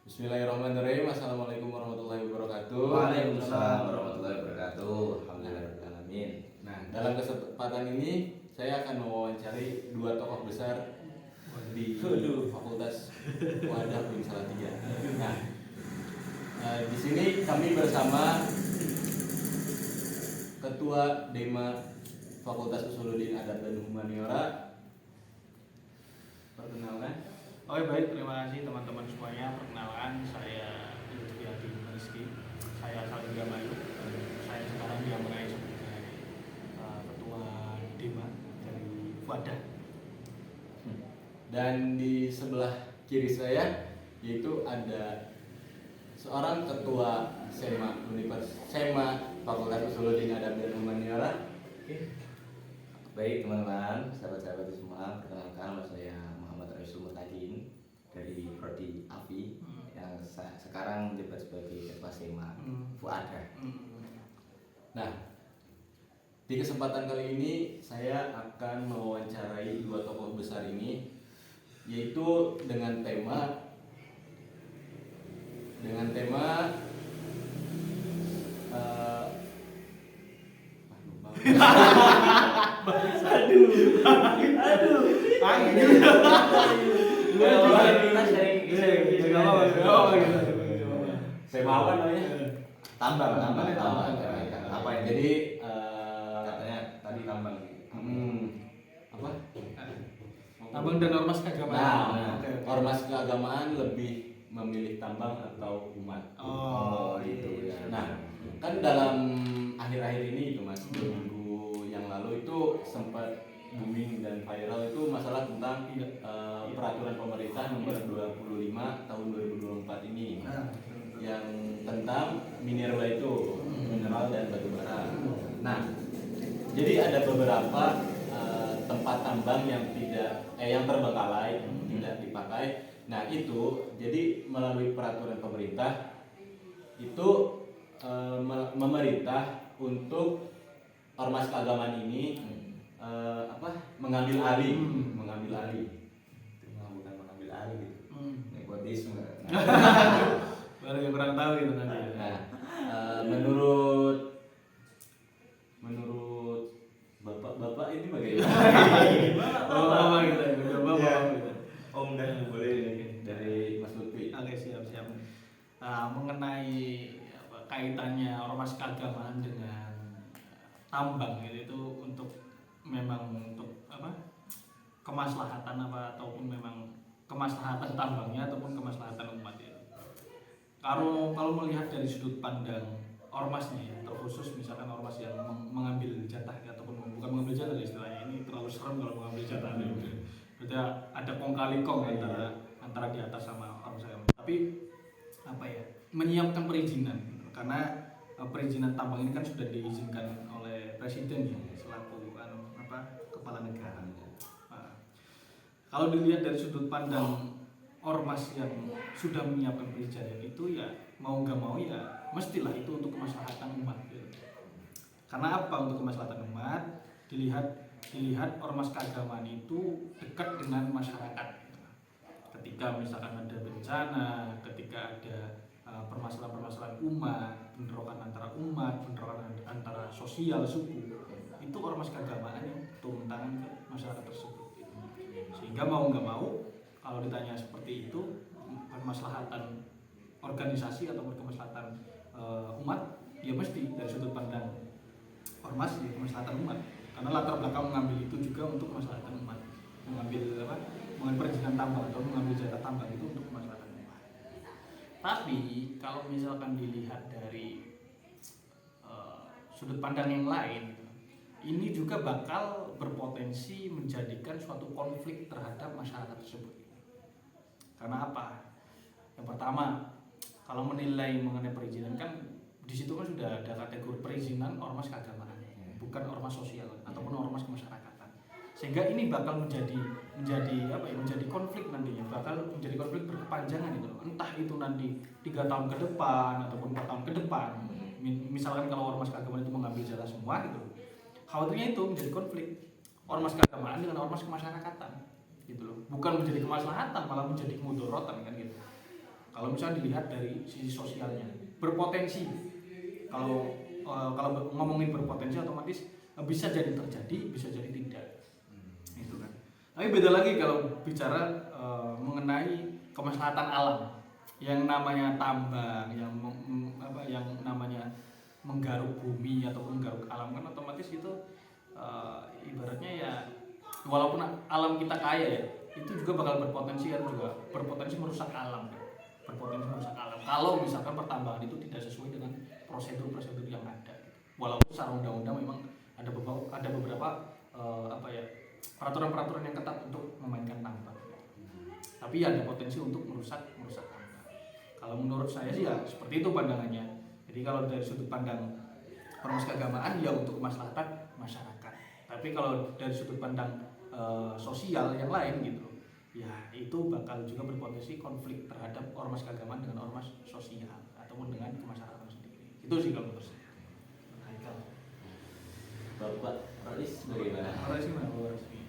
Bismillahirrahmanirrahim. Assalamualaikum warahmatullahi wabarakatuh. Waalaikumsalam warahmatullahi wabarakatuh. Alhamdulillahirrahmanirrahim. Nah, dalam kesempatan ini saya akan mewawancari dua tokoh besar di Fakultas Wadah Uin Salatiga. Nah, di sini kami bersama Ketua Dema Fakultas Usuluddin Adab dan Humaniora. Perkenalkan. Oke, baik, terima kasih teman-teman semuanya. Perkenalkan, saya Lutfi Hadi Rizky. Saya asal Indramayu. Saya sekarang diamanai sebagai ketua Dema dari Wadah. Dan di sebelah kiri saya yaitu ada seorang ketua SEMA Fakultas Usuluddin Adab dan Humaniora. Baik teman-teman, sahabat-sahabat semua, perkenalkan nama saya Muhammad Rasul Mutadin dari Prodi AFI yang sekarang menjabat sebagai ketua SEMA Wadah. Nah, di kesempatan kali ini saya akan mewawancarai dua tokoh besar ini, yaitu dengan tema tema apa namanya? Tambang. Apa ini? Jadi Katanya tadi tambang. apa? Tambang dan ormas keagamaan. Nah, Oke. ormas keagamaan lebih memilih tambang atau umat. Oh, gitu ya. Nah, kan dalam akhir-akhir ini itu Mas, 2 minggu yang lalu itu sempat booming dan viral itu masalah tentang peraturan pemerintah nomor 25 tahun 2024 ini yang tentang mineral itu, mineral dan batu bara. Nah, jadi ada beberapa tempat tambang yang yang terbengkalai, tidak dipakai. Nah, itu jadi melalui peraturan pemerintah itu memerintah untuk ormas keagamaan ini mengambil alih. Itu bukan mengambil alih gitu. Nepotisme. Baru yang kurang tahu gitu nanti. Nah, menurut bapak ini bagaimana? Bapak gitu. Bapak gitu. Om dan boleh Dari Mas Lutfi. Oke, siap. Mengenai kaitannya ormas keagamaan dengan tambang itu untuk kemaslahatan ataupun memang kemaslahatan tambangnya ataupun kemaslahatan umat ya. Kalau melihat dari sudut pandang ormasnya ya, terkhusus misalkan ormas yang mengambil jatah ataupun bukan mengambil jatah istilahnya, ini terlalu serem kalau mengambil jatah. Berarti ada kong kali kong antara di atas sama ormas agama. Tapi menyiapkan perizinan karena perizinan tambang ini kan sudah diizinkan oleh presiden ya selaku kepala negara. Nah, kalau dilihat dari sudut pandang ormas yang sudah menyiapkan perizinan itu ya mau nggak mau ya mestilah itu untuk kemaslahatan umat gitu. Karena apa untuk kemaslahatan umat? Dilihat ormas keagamaan itu dekat dengan masyarakat. Ketika misalkan ada bencana, ketika ada permasalahan-permasalahan umat, bentrokan antara umat, bentrokan antara sosial suku, itu ormas keagamaan yang turun tangan ke masyarakat tersebut. Sehingga mau nggak mau, kalau ditanya seperti itu, kemaslahatan organisasi atau kemaslahatan umat, ya mesti dari sudut pandang ormas ya kemaslahatan umat. Karena latar belakang mengambil itu juga untuk kemaslahatan umat, mengambil perizinan tambang atau mengambil jatah tambang itu untuk kemaslahatan umat. Tapi kalau misalkan dilihat dari sudut pandang yang lain, ini juga bakal berpotensi menjadikan suatu konflik terhadap masyarakat tersebut. Karena apa? Yang pertama, kalau menilai mengenai perizinan kan di situ kan sudah ada kategori perizinan ormas keagamaan, bukan ormas sosial ataupun ormas kemasyarakatan. Sehingga ini bakal menjadi konflik nantinya, bakal menjadi konflik berkepanjangan itu. Entah itu nanti 3 tahun ke depan ataupun 4 tahun ke depan. Misalkan kalau ormas keagamaan itu mengambil jatah semua gitu. Khawatirnya itu menjadi konflik ormas keagamaan dengan ormas kemasyarakatan gitu loh. Bukan menjadi kemaslahatan, malah menjadi kemudorotan kan gitu. Kalau misalnya dilihat dari sisi sosialnya, berpotensi. Kalau ngomongin berpotensi otomatis bisa jadi terjadi, bisa jadi tidak. Itu kan. Tapi beda lagi kalau bicara mengenai kemaslahatan alam. Yang namanya tambang, yang namanya menggaruk bumi atau menggaruk alam kan otomatis itu ibaratnya ya walaupun alam kita kaya ya, itu juga bakal berpotensi merusak alam kan. Berpotensi merusak alam kalau misalkan pertambangan itu tidak sesuai dengan prosedur-prosedur yang ada. Walaupun secara undang-undang memang ada beberapa peraturan-peraturan yang ketat untuk memainkan tambang. Tapi ada potensi untuk merusak tambang. Kalau menurut saya sih ya seperti itu pandangannya. Jadi kalau dari sudut pandang ormas keagamaan ya untuk kemaslahatan masyarakat. Tapi kalau dari sudut pandang sosial yang lain gitu, ya itu bakal juga berpotensi konflik terhadap ormas keagamaan dengan ormas sosial ataupun dengan kemasyarakatan sendiri. Itu sih kalau menurut saya. Bapak Rois bagaimana?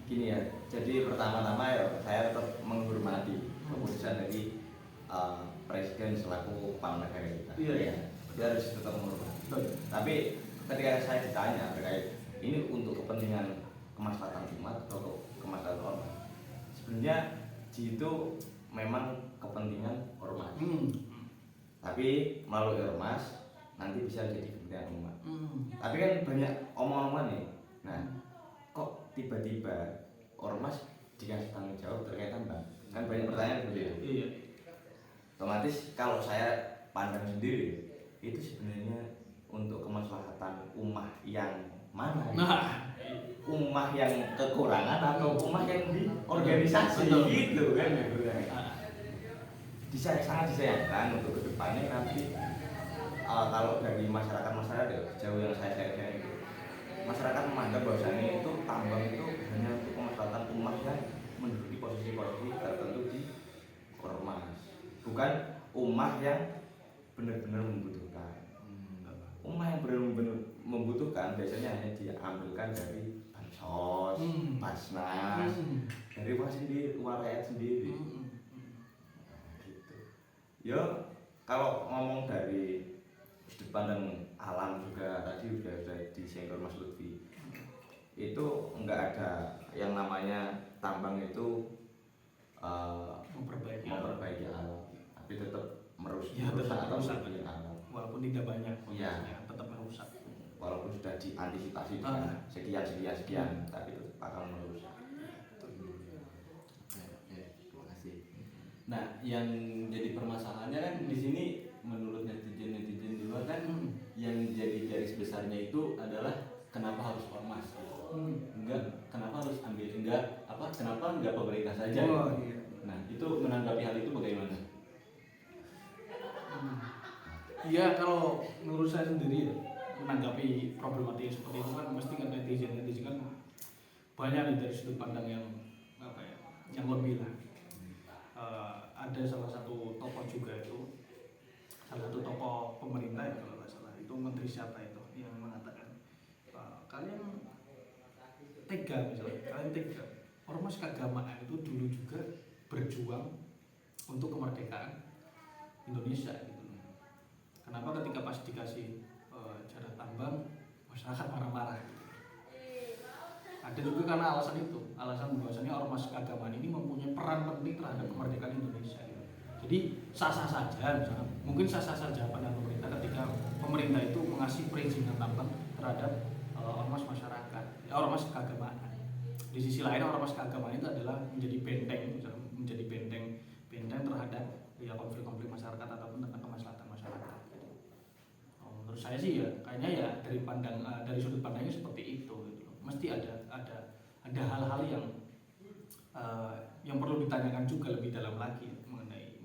Gini ya, jadi pertama-tama ya saya tetap menghormati keputusan dari presiden selaku kepala negara kita. Iya. Ya, dia harus tetap menghormati. Tapi ketika saya ditanya terkait ini untuk kepentingan kemaslahatan umat atau kemaslahatan ormas, sebenarnya itu memang kepentingan ormas. Tapi melalui ormas nanti bisa jadi kepentingan umat. Tapi kan banyak omong-omongan nih. Nah, kok tiba-tiba ormas dikasih tanggung jawab terkait tambang? Kan banyak pertanyaan seperti itu. Iya. Otomatis kalau saya pandang sendiri itu sebenarnya untuk kemaslahatan ummah yang mana? Nah, ummah yang kekurangan atau ummah yang di organisasi gitu kan? Sangat disayangkan untuk kedepannya nanti kalau dari masyarakat jauh yang saya itu masyarakat memandang bahwasanya itu tambang itu hanya untuk kemaslahatan ummah yang menduduki posisi-posisi tertentu di ormas, bukan ummah yang benar-benar membutuhkan. Ummah yang benar-benar membutuhkan biasanya hanya diambilkan dari bansos, basnas, dari uang rakyat sendiri. Gitu. Ya kalau ngomong dari sudut pandang alam juga tadi sudah disinggung Mas Lutfi, itu enggak ada yang namanya tambang itu memperbaiki alam, tapi tetap merusak atau merusak alam. Walaupun tidak banyak, ya, tetap merusak. Walaupun sudah diantisipasi dengan sekian, tapi tetap akan merusak. Terima kasih. Nah, yang jadi permasalahannya kan di sini menurut netizen di luar kan yang jadi garis besarnya itu adalah kenapa harus ormas? Kenapa harus kenapa enggak pemerintah saja? Iya. Nah, itu menanggapi hal itu bagaimana? Iya, kalau menurut saya sendiri ya, menanggapi problematik seperti itu kan mesti kan netizen kan banyak nih dari sudut pandang yang yang lebih lah. Ada salah satu tokoh juga itu, salah satu tokoh pemerintah ya kalau nggak salah, itu menteri siapa itu yang mengatakan kalian tega ormas keagamaan itu dulu juga berjuang untuk kemerdekaan Indonesia gitu. Kenapa ketika pas dikasih jatah tambang masyarakat marah-marah? Ada juga karena alasan bahwasanya ormas keagamaan ini mempunyai peran penting terhadap kemerdekaan Indonesia. Jadi sah-sah saja, misalnya, mungkin sah-sah saja pada pemerintah ketika pemerintah itu mengasih perizinan tambang terhadap ormas masyarakat, ormas keagamaan. Di sisi lain ormas keagamaan itu adalah menjadi benteng terhadap ya konflik-konflik masyarakat ataupun tentang kemaslahatan masyarakat. Menurut saya sih ya kayaknya ya dari sudut pandangnya seperti itu. Gitu. Mesti ada hal-hal yang perlu ditanyakan juga lebih dalam lagi mengenai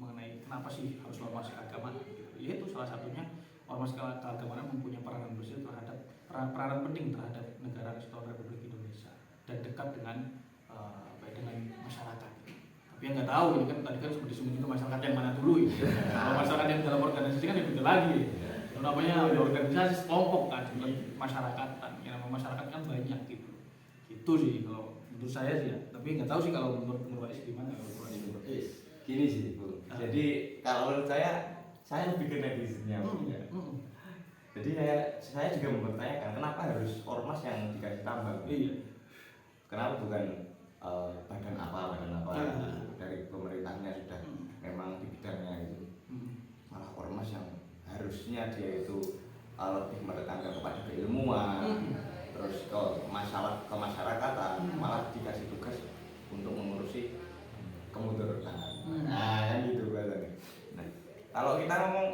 kenapa sih harus ormas keagamaan. Yaitu salah satunya ormas keagamaan mempunyai peranan besar peranan penting terhadap negara Kesatuan Republik Indonesia dan dekat dengan masyarakat. Tapi yang nggak tahu ini kan tadi kan seperti disebut juga masyarakat yang mana dulu ya. Kalau masyarakat yang dalam organisasi kan beda lagi. Namanya ada organisasi kelompok kan, masyarakatan. Yang namanya masyarakat kan banyak gitu. Itu sih kalau menurut saya sih ya. Tapi nggak tahu sih kalau menurut Rais gimana kalau Gini sih, Bu. Jadi kalau menurut saya lebih ke netizennya. Ya. Jadi saya juga mempertanyakan kenapa harus ormas yang dikasih tambang? Iya. Kenapa bukan badan apa dari pemerintahnya sudah memang di bidangnya itu, malah ormas yang harusnya dia itu lebih menekankan kepada keilmuan, terus ke masyarakatan, malah dikasih tugas untuk mengurusi kemudaratan. Nah kan gitu bahasanya. Nah, kalau kita ngomong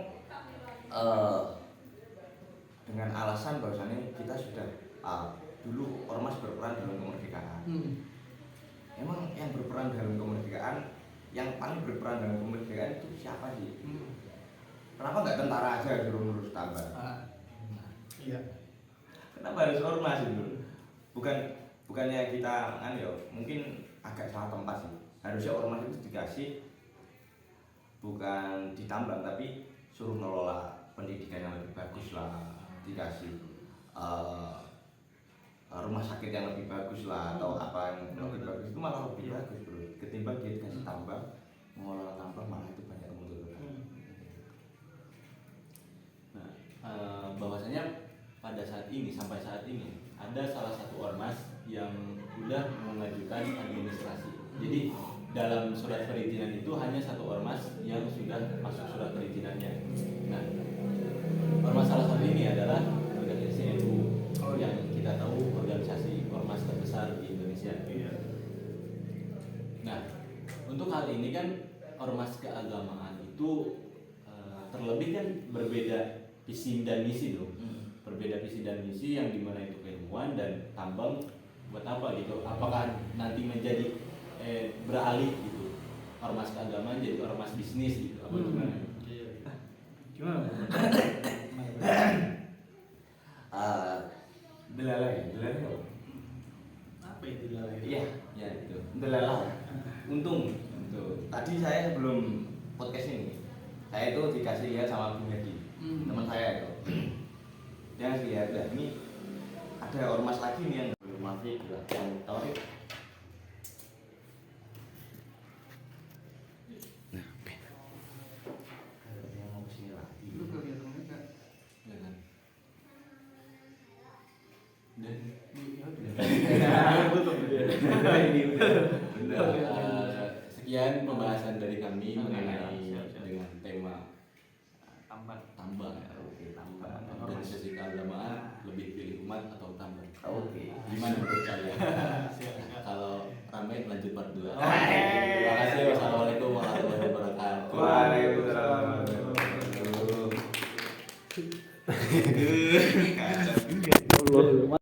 dengan alasan bahwasannya kita sudah dulu ormas berperan dalam kemerdekaan. Emang yang berperan dalam kemerdekaan, yang paling berperan dalam kemerdekaan itu siapa sih? Kenapa nggak tentara aja suruh ngurus tambang? Iya. Kenapa harus ormas itu? Bukannya kita mungkin agak salah tempat sih. Harusnya ormas itu dikasih bukan ditambang tapi suruh ngelola pendidikan yang lebih bagus lah, dikasih rumah sakit yang lebih bagus lah atau apa yang lebih bagus, itu malah lebih bagus bro, ketimbang dia dikasih tambang, mengelola tambang malah itu banyak kemunduran. Nah, bahwasanya pada sampai saat ini ada salah satu ormas yang sudah mengajukan administrasi. Jadi dalam surat perizinan itu hanya satu ormas yang sudah masuk surat perizinannya. Nah, ormas salah satu ini adalah organisasi NU yang kita tahu organisasi ormas terbesar di Indonesia. Nah, untuk hal ini kan ormas keagamaan itu terlebih kan berbeda visi dan misi dong. Berbeda visi dan misi yang dimana itu keilmuan dan tambang buat apa gitu? Apakah nanti menjadi beralih gitu ormas keagamaan jadi ormas bisnis gitu? Apa gimana? Gimana? Delalai Apa itu dilalai? iya Ya itu. delalah untung tadi saya sebelum podcast ini saya itu dikasih lihat sama Bung Hedi, teman saya itu. Dia ngasih lihat, ini ada ormas lagi nih yang belum masih yang tauhid. Yang mau kesini lagi. Ya kan? Dan sekian pembahasan dari kami mengenai dengan tema tambang ya. Oke, tambah. Organisasi keagamaan lebih pilih umat atau tambang? Oke. Gimana menurut kalian? Kalau ramai lanjut part 2. Oke. Terima kasih. Wassalamualaikum warahmatullahi wabarakatuh. Waalaikumsalam. Allah.